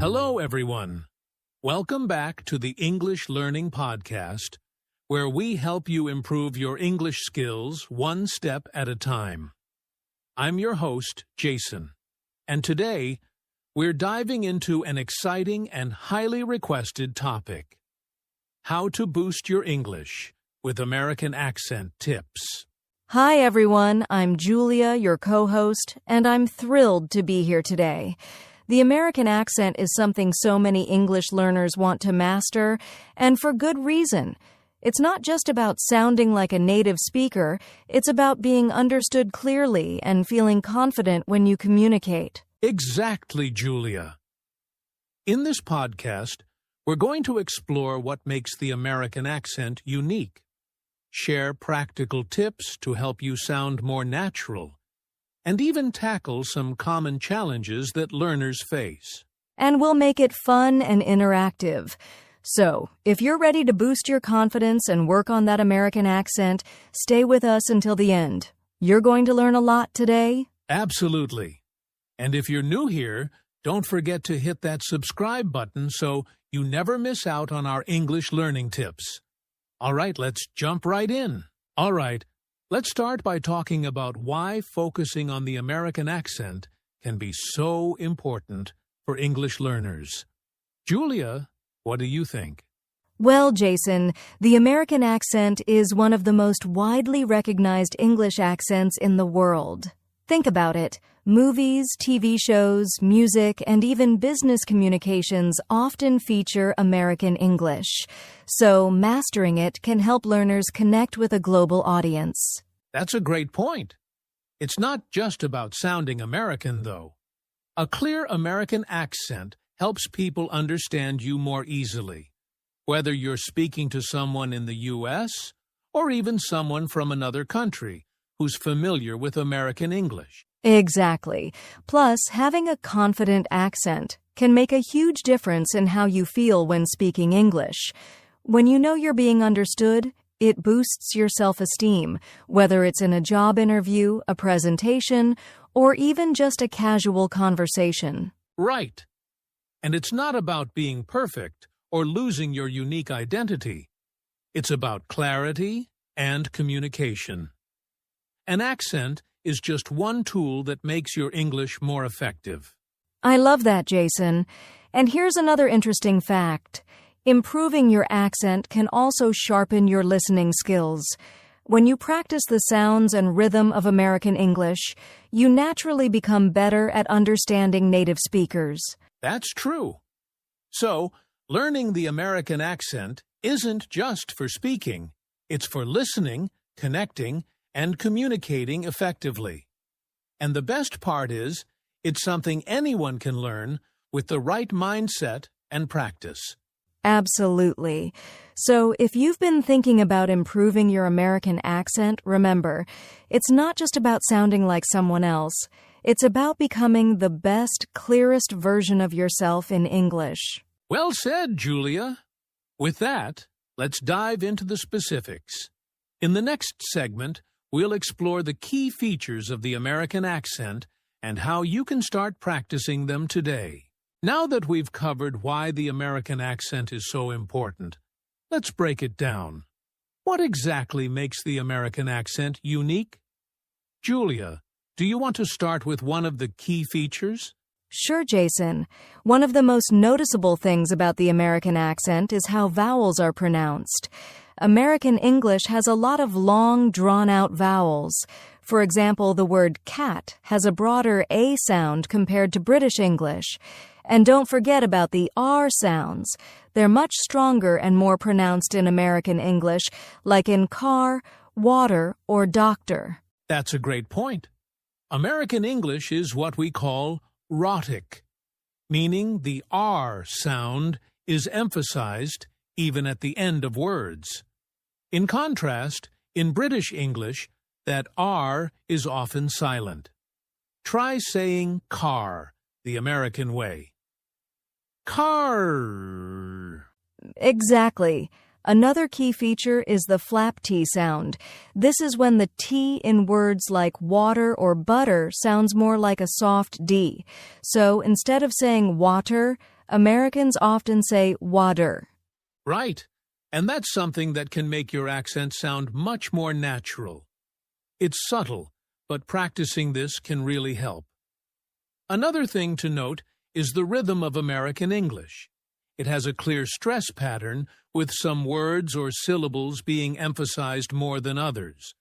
Hello, everyone. Welcome back to the English Learning Podcast, where we help you improve your English skills one step at a time. I'm your host, Jason, and today we're diving into an exciting and highly requested topic: how to boost your English with American accent tips. Hi, everyone. I'm Julia, your co-host, and I'm thrilled to be here today. The American accent is something so many English learners want to master, and for good reason. It's not just about sounding like a native speaker, it's about being understood clearly and feeling confident when you communicate. Exactly, Julia. In this podcast, we're going to explore what makes the American accent unique, share practical tips to help you sound more natural, and even tackle some common challenges that learners face. And we'll make it fun and interactive. So, if you're ready to boost your confidence and work on that American accent, stay with us until the end. You're going to learn a lot today. Absolutely. And if you're new here, don't forget to hit that subscribe button so you never miss out on our English learning tips. All right, let's jump right in. All right, let's start by talking about why focusing on the American accent can be so important for English learners. Julia, what do you think? Well, Jason, the American accent is one of the most widely recognized English accents in the world. Think about it. Movies, TV shows, music, and even business communications often feature American English. So, mastering it can help learners connect with a global audience. That's a great point. It's not just about sounding American, though. A clear American accent helps people understand you more easily, whether you're speaking to someone in the U.S. or even someone from another country who's familiar with American English. Exactly. Plus, having a confident accent can make a huge difference in how you feel when speaking English. When you know you're being understood, it boosts your self-esteem, whether it's in a job interview, a presentation, or even just a casual conversation. Right. And it's not about being perfect or losing your unique identity. It's about clarity and communication. An accent is just one tool that makes your English more effective. I love that, Jason. And here's another interesting fact. Improving your accent can also sharpen your listening skills. When you practice the sounds and rhythm of American English, you naturally become better at understanding native speakers. That's true. So, learning the American accent isn't just for speaking. It's for listening, connecting, and communicating effectively. And the best part is, it's something anyone can learn with the right mindset and practice. Absolutely. So, if you've been thinking about improving your American accent, remember, it's not just about sounding like someone else. It's about becoming the best, clearest version of yourself in English. Well said, Julia. With that, let's dive into the specifics. In the next segment, we'll explore the key features of the American accent and how you can start practicing them today. Now that we've covered why the American accent is so important, let's break it down. What exactly makes the American accent unique? Julia, do you want to start with one of the key features? Sure, Jason. One of the most noticeable things about the American accent is how vowels are pronounced. American English has a lot of long, drawn-out vowels. For example, the word cat has a broader A sound compared to British English. And don't forget about the R sounds. They're much stronger and more pronounced in American English, like in car, water, or doctor. That's a great point. American English is what we call rhotic, meaning the R sound is emphasized even at the end of words. In contrast, in British English, that R is often silent. Try saying car the American way. Car. Exactly. Another key feature is the flap T sound. This is when the T in words like water or butter sounds more like a soft D. So instead of saying water, Americans often say water. Right. And that's something that can make your accent sound much more natural. It's subtle, but practicing this can really help. Another thing to note is the rhythm of American English. It has a clear stress pattern, with some words or syllables being emphasized more than others.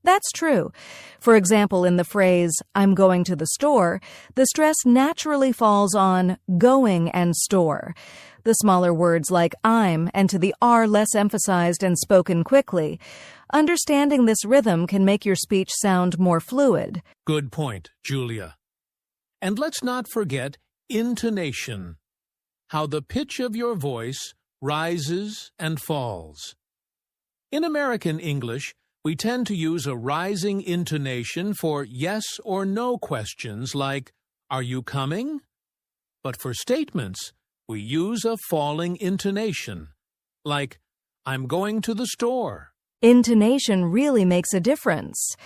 That's true. For example, in the phrase, I'm going to the store, the stress naturally falls on going and store. The smaller words like I'm and to the R less emphasized and spoken quickly. Understanding this rhythm can make your speech sound more fluid. Good point, Julia. And let's not forget intonation, how the pitch of your voice rises and falls. In American English, we tend to use a rising intonation for yes or no questions like, "Are you coming?" But for statements, we use a falling intonation, like, "I'm going to the store." Intonation really makes a difference.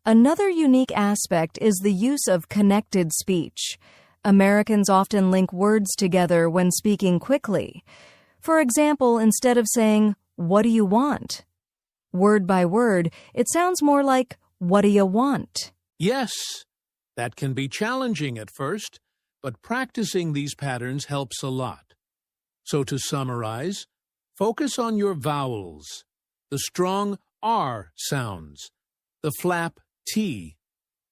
Another unique aspect is the use of connected speech. Americans often link words together when speaking quickly. For example, instead of saying, "What do you want?" word by word, it sounds more like, "What do you want?" Yes, that can be challenging at first, but practicing these patterns helps a lot. So to summarize, focus on your vowels, the strong R sounds, the flap T,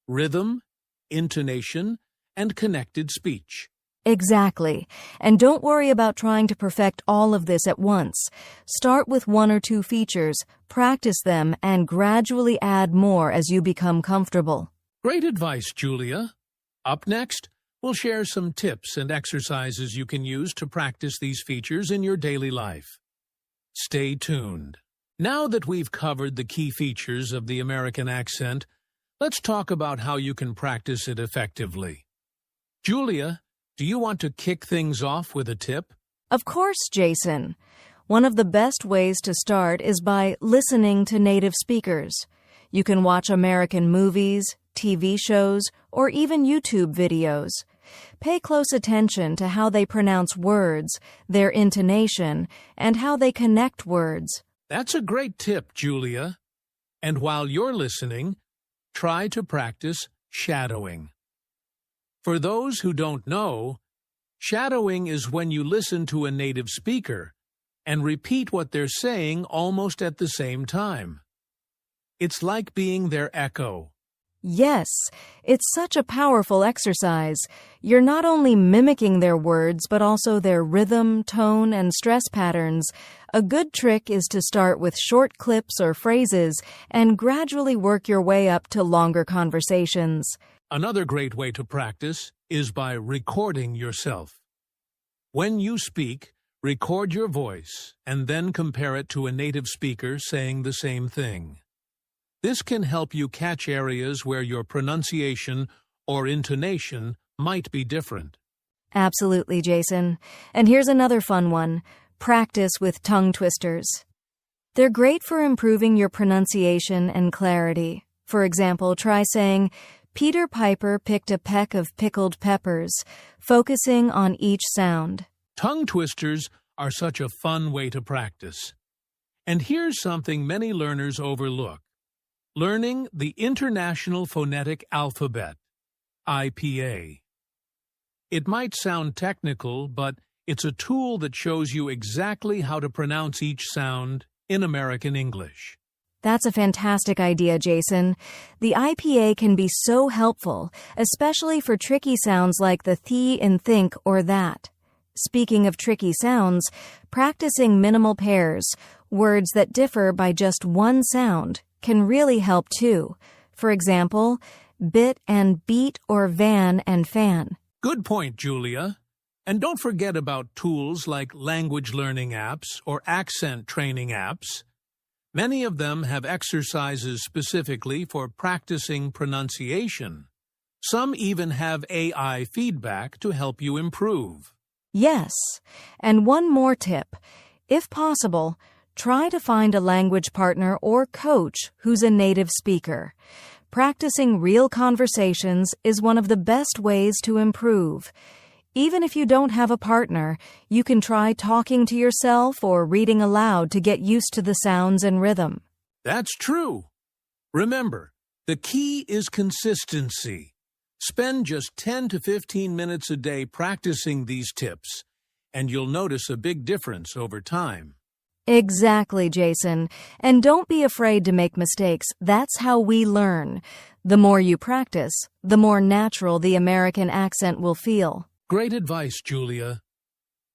rhythm, intonation, and connected speech. Exactly. And don't worry about trying to perfect all of this at once. Start with one or two features, practice them, and gradually add more as you become comfortable. Great advice, Julia. Up next, we'll share some tips and exercises you can use to practice these features in your daily life. Stay tuned. Now that we've covered the key features of the American accent, let's talk about how you can practice it effectively. Julia, do you want to kick things off with a tip? Of course, Jason. One of the best ways to start is by listening to native speakers. You can watch American movies, TV shows, or even YouTube videos. Pay close attention to how they pronounce words, their intonation, and how they connect words. That's a great tip, Julia. And while you're listening, try to practice shadowing. For those who don't know, shadowing is when you listen to a native speaker and repeat what they're saying almost at the same time. It's like being their echo. Yes, it's such a powerful exercise. You're not only mimicking their words, but also their rhythm, tone, and stress patterns. A good trick is to start with short clips or phrases and gradually work your way up to longer conversations. Another great way to practice is by recording yourself. When you speak, record your voice and then compare it to a native speaker saying the same thing. This can help you catch areas where your pronunciation or intonation might be different. Absolutely, Jason. And here's another fun one. Practice with tongue twisters. They're great for improving your pronunciation and clarity. For example, try saying, "Peter Piper picked a peck of pickled peppers," focusing on each sound. Tongue twisters are such a fun way to practice. And here's something many learners overlook. Learning the International Phonetic Alphabet, IPA. It might sound technical, but it's a tool that shows you exactly how to pronounce each sound in American English. That's a fantastic idea, Jason. The IPA can be so helpful, especially for tricky sounds like the th in think or that. Speaking of tricky sounds, practicing minimal pairs, words that differ by just one sound, can really help too. For example, bit and beat or van and fan. Good point, Julia. And don't forget about tools like language learning apps or accent training apps. Many of them have exercises specifically for practicing pronunciation. Some even have AI feedback to help you improve. Yes, and one more tip. If possible, try to find a language partner or coach who's a native speaker. Practicing real conversations is one of the best ways to improve. Even if you don't have a partner, you can try talking to yourself or reading aloud to get used to the sounds and rhythm. That's true. Remember, the key is consistency. Spend just 10 to 15 minutes a day practicing these tips, and you'll notice a big difference over time. Exactly, Jason. And don't be afraid to make mistakes. That's how we learn. The more you practice, the more natural the American accent will feel. Great advice, Julia.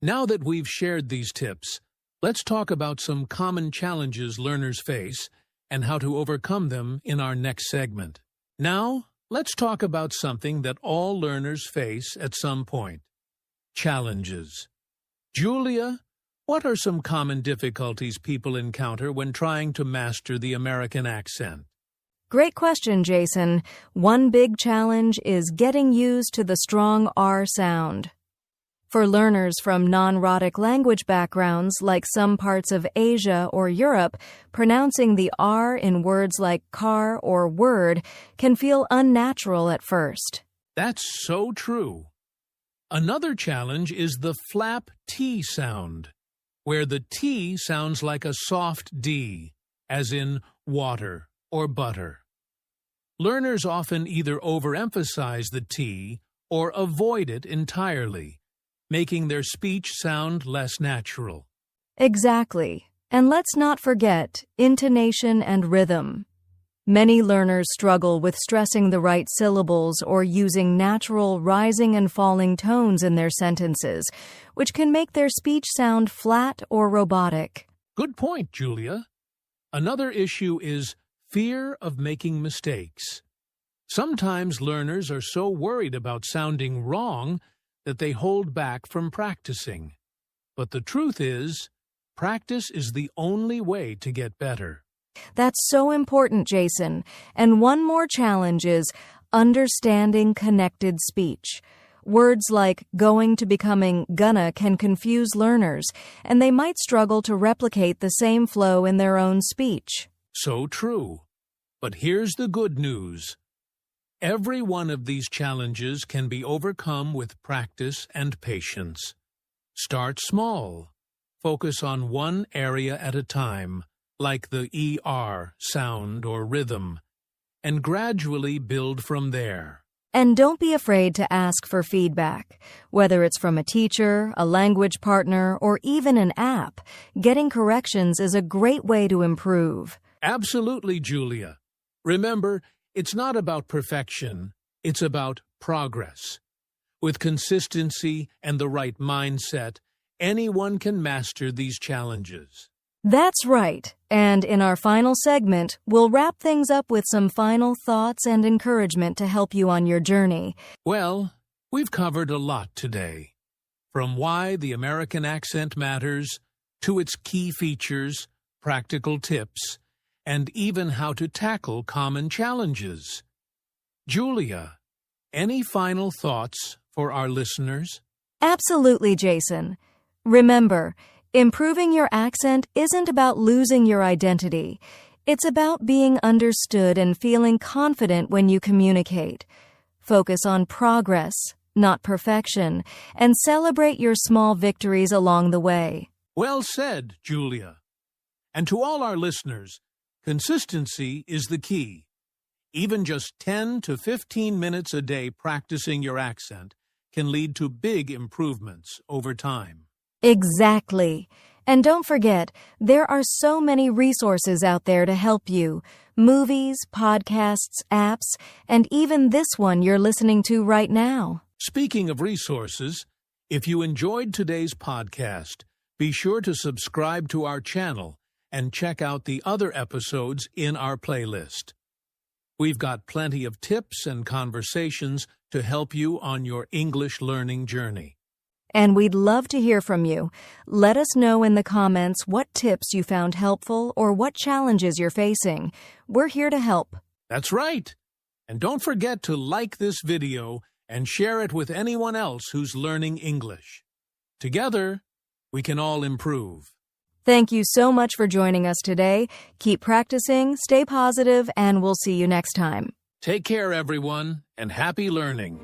Now that we've shared these tips, let's talk about some common challenges learners face and how to overcome them in our next segment. Now, let's talk about something that all learners face at some point: challenges. Julia, what are some common difficulties people encounter when trying to master the American accent? Great question, Jason. One big challenge is getting used to the strong R sound. For learners from non-rhotic language backgrounds like some parts of Asia or Europe, pronouncing the R in words like car or word can feel unnatural at first. That's so true. Another challenge is the flap T sound, where the T sounds like a soft D, as in water or butter. Learners often either overemphasize the T or avoid it entirely, making their speech sound less natural. Exactly. And let's not forget intonation and rhythm. Many learners struggle with stressing the right syllables or using natural rising and falling tones in their sentences, which can make their speech sound flat or robotic. Good point, Julia. Another issue is fear of making mistakes. Sometimes learners are so worried about sounding wrong that they hold back from practicing. But the truth is, practice is the only way to get better. That's so important, Jason. And one more challenge is understanding connected speech. Words like going to becoming gonna can confuse learners, and they might struggle to replicate the same flow in their own speech. So true. But here's the good news. Every one of these challenges can be overcome with practice and patience. Start small. Focus on one area at a time, like the ER sound or rhythm, and gradually build from there. And don't be afraid to ask for feedback. Whether it's from a teacher, a language partner, or even an app, getting corrections is a great way to improve. Absolutely, Julia. Remember, it's not about perfection, it's about progress. With consistency and the right mindset, anyone can master these challenges. That's right. And in our final segment, we'll wrap things up with some final thoughts and encouragement to help you on your journey. Well, we've covered a lot today. From why the American accent matters, to its key features, practical tips, and even how to tackle common challenges. Julia, any final thoughts for our listeners? Absolutely, Jason. Remember, improving your accent isn't about losing your identity. It's about being understood and feeling confident when you communicate. Focus on progress, not perfection, and celebrate your small victories along the way. Well said, Julia. And to all our listeners, consistency is the key. Even just 10 to 15 minutes a day practicing your accent can lead to big improvements over time. Exactly. And don't forget, there are so many resources out there to help you. Movies, podcasts, apps, and even this one you're listening to right now. Speaking of resources, if you enjoyed today's podcast, be sure to subscribe to our channel and check out the other episodes in our playlist. We've got plenty of tips and conversations to help you on your English learning journey. And we'd love to hear from you. Let us know in the comments what tips you found helpful or what challenges you're facing. We're here to help. That's right. And don't forget to like this video and share it with anyone else who's learning English. Together, we can all improve. Thank you so much for joining us today. Keep practicing, stay positive, and we'll see you next time. Take care, everyone, and happy learning.